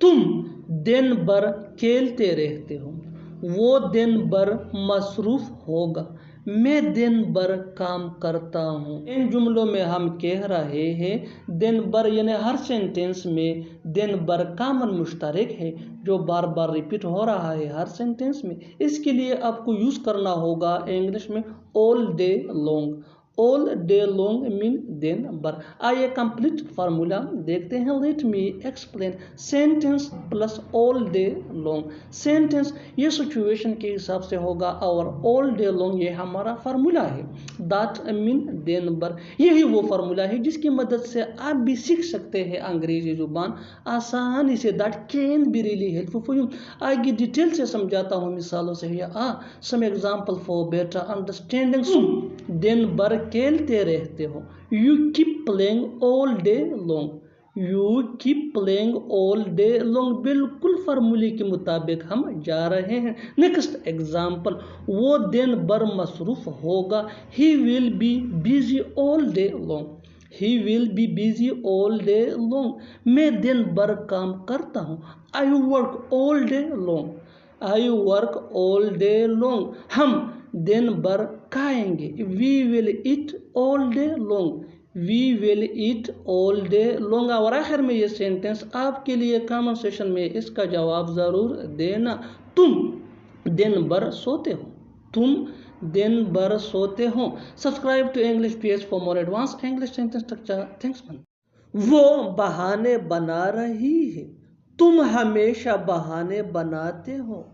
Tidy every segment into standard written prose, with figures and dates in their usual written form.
तुम दिन भर खेलते रहते हो, वो दिन भर मसरूफ होगा, मैं दिन भर काम करता हूँ। इन जुमलों में हम कह रहे हैं दिन भर, यानी हर सेंटेंस में दिन भर कॉमन मुश्तरक है जो बार बार रिपीट हो रहा है हर सेंटेंस में। इसके लिए आपको यूज़ करना होगा इंग्लिश में all day long. All day long mean दिन भर। आइए कंप्लीट फार्मूला देखते हैं। Let me explain. Sentence plus all day long. Sentence ये सिचुएशन के हिसाब से होगा और ऑल डे लॉन्ग ये हमारा फार्मूला है। दैट मीन दिन भर। यही वो फार्मूला है जिसकी मदद से आप भी सीख सकते हैं अंग्रेजी जुबान आसानी से। That can be really helpful for you. आगे डिटेल से समझाता हूँ मिसालों से। Some example for better understanding. दिन भर खेलते रहते हो। You keep playing all day long. You keep playing all day long. बिल्कुल फार्मूले के मुताबिक हम जा रहे हैं। नेक्स्ट एग्जाम्पल, वो दिन भर मसरूफ होगा। He will be busy all day long. He will be busy all day long. मैं दिन भर काम करता हूँ। I work all day long. I work all day long. हम दिन भर खाएंगे। We will eat all day long. We will eat all day long. और आखिर में ये सेंटेंस आपके लिए कमेंट सेशन में इसका जवाब ज़रूर देना। तुम दिन भर सोते हो। तुम दिन भर सोते हो। Subscribe to English PH for more advance English sentence structure. Thanks man. वो बहाने बना रही है। तुम हमेशा बहाने बनाते हो।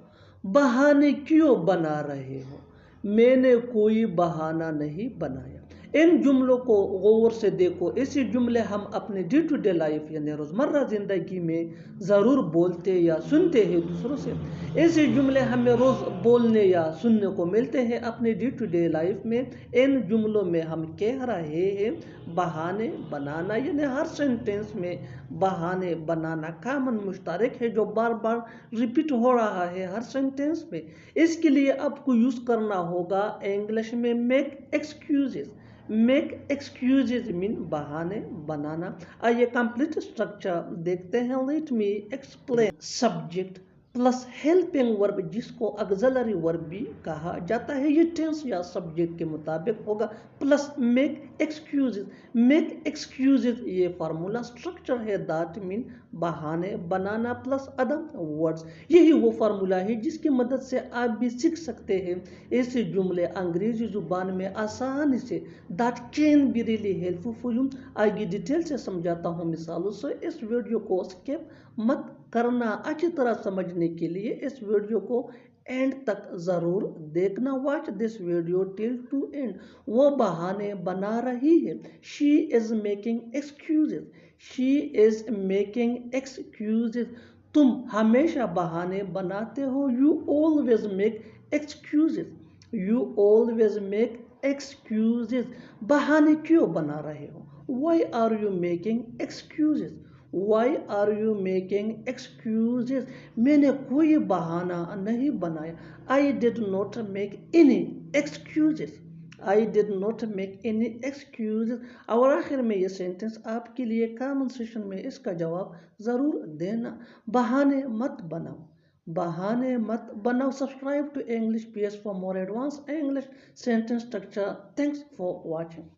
बहाने क्यों बना रहे हो? मैंने कोई बहाना नहीं बनाया। इन जुमलों को गौर से देखो। ऐसे जुमले हम अपने डे टू डे लाइफ यानी रोज़मर्रा ज़िंदगी में ज़रूर बोलते या सुनते हैं दूसरों से। ऐसे जुमले हमें रोज़ बोलने या सुनने को मिलते हैं अपने डे टू डे लाइफ में। इन जुमलों में हम कह रहे हैं बहाने बनाना, यानी हर सेंटेंस में बहाने बनाना कॉमन मुश्तरक है जो बार बार रिपीट हो रहा है हर सेंटेंस में। इसके लिए आपको यूज़ करना होगा इंग्लिश में make excuses. Make excuses mean बहाने बनाना। आइए कंप्लीट स्ट्रक्चर देखते हैं। Let me explain. Subject plus helping verb जिसको ऑक्सिलरी वर्ब भी कहा जाता है, ये टेंस या सब्जेक्ट के मुताबिक होगा, plus make excuses. Make excuses ये फार्मूला स्ट्रक्चर है। दैट मीन बहाने बनाना प्लस अदर वर्ड्स। यही वो फार्मूला है जिसकी मदद से आप भी सीख सकते हैं ऐसे जुमले अंग्रेजी जुबान में आसानी से। That can be really helpful for you. आगे डिटेल से समझाता हूँ मिसालों से। इस वीडियो को स्किप मत करना। अच्छी तरह समझने के लिए इस वीडियो को एंड तक ज़रूर देखना। Watch this video till to end. वो बहाने बना रही है। She is making excuses. She is making excuses. तुम हमेशा बहाने बनाते हो। You always make excuses. You always make excuses. बहाने क्यों बना रहे हो? Why are you making excuses? Why are you making excuses? मैंने कोई बहाना नहीं बनाया। I did not make any excuses. I did not make any excuses. और आखिर में ये सेंटेंस आपके लिए कमेंट सेशन में इसका जवाब ज़रूर देना। बहाने मत बनाओ। बहाने मत बनाओ। Subscribe to English PS for more advance English sentence structure. Thanks for watching.